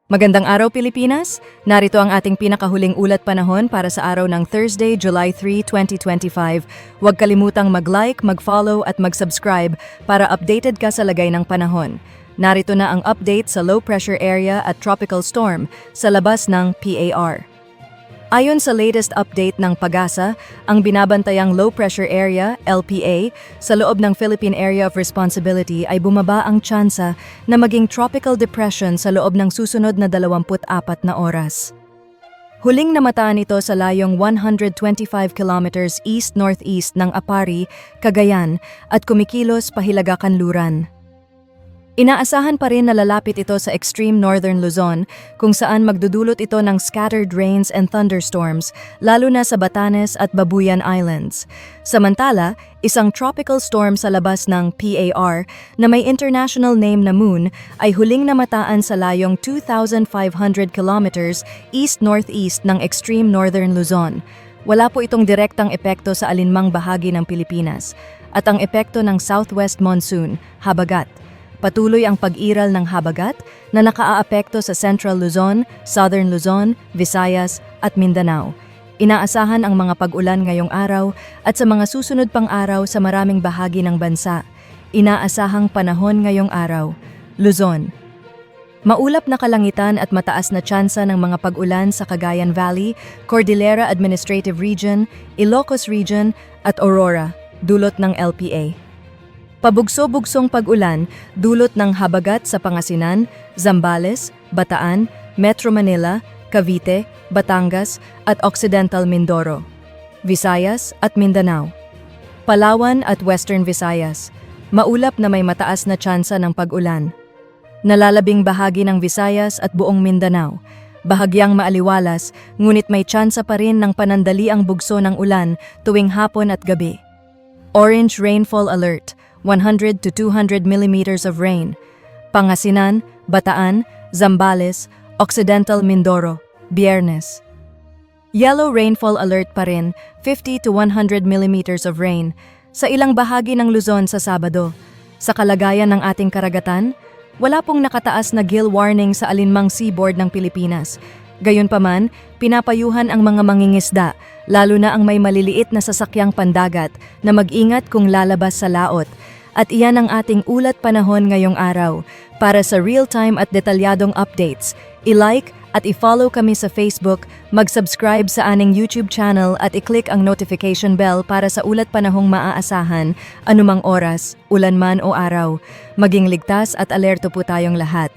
Magandang araw Pilipinas! Narito ang ating pinakahuling ulat panahon para sa araw ng Thursday, July 3, 2025. Huwag kalimutang mag-like, mag-follow at mag-subscribe para updated ka sa lagay ng panahon. Narito na ang update sa low pressure area at tropical storm sa labas ng PAR. Ayon sa latest update ng PAGASA, ang binabantayang low pressure area, LPA, sa loob ng Philippine Area of Responsibility ay bumaba ang tsansa na maging tropical depression sa loob ng susunod na 24 na oras. Huling namataan ito sa layong 125 kilometers east-northeast ng Apari, Cagayan at kumikilos pahilaga-kanluran. Inaasahan pa rin na lalapit ito sa extreme northern Luzon kung saan magdudulot ito ng scattered rains and thunderstorms lalo na sa Batanes at Babuyan Islands. Samantala, isang tropical storm sa labas ng PAR na may international name na Moon ay huling namataan sa layong 2,500 kilometers east-northeast ng extreme northern Luzon. Wala po itong direktang epekto sa alinmang bahagi ng Pilipinas at ang epekto ng southwest monsoon, habagat. Patuloy ang pag-iral ng habagat na nakaaapekto sa Central Luzon, Southern Luzon, Visayas at Mindanao. Inaasahan ang mga pag-ulan ngayong araw at sa mga susunod pang araw sa maraming bahagi ng bansa. Inaasahang panahon ngayong araw. Luzon. Maulap na kalangitan at mataas na tsansa ng mga pag-ulan sa Cagayan Valley, Cordillera Administrative Region, Ilocos Region at Aurora, dulot ng LPA. Pabugso-bugsong pag-ulan, dulot ng habagat sa Pangasinan, Zambales, Bataan, Metro Manila, Cavite, Batangas at Occidental Mindoro, Visayas at Mindanao. Palawan at Western Visayas, maulap na may mataas na tsansa ng pag-ulan. Nalalabing bahagi ng Visayas at buong Mindanao, bahagyang maaliwalas ngunit may tsansa pa rin ng panandaliang bugso ng ulan tuwing hapon at gabi. Orange rainfall alert, 100 to 200 millimeters of rain. Pangasinan, Bataan, Zambales, Occidental Mindoro, Biyernes. Yellow rainfall alert pa rin, 50 to 100 millimeters of rain sa ilang bahagi ng Luzon sa Sabado. Sa kalagayan ng ating karagatan, wala pong nakataas na gill warning sa alinmang seaboard ng Pilipinas. Gayunpaman, pinapayuhan ang mga mangingisda, lalo na ang may maliliit na sasakyang pandagat na mag-ingat kung lalabas sa laot. At iyan ang ating ulat panahon ngayong araw. Para sa real-time at detalyadong updates, i-like at i-follow kami sa Facebook, mag-subscribe sa aning YouTube channel at i-click ang notification bell para sa ulat panahong maaasahan, anumang oras, ulan man o araw. Maging ligtas at alerto po tayong lahat.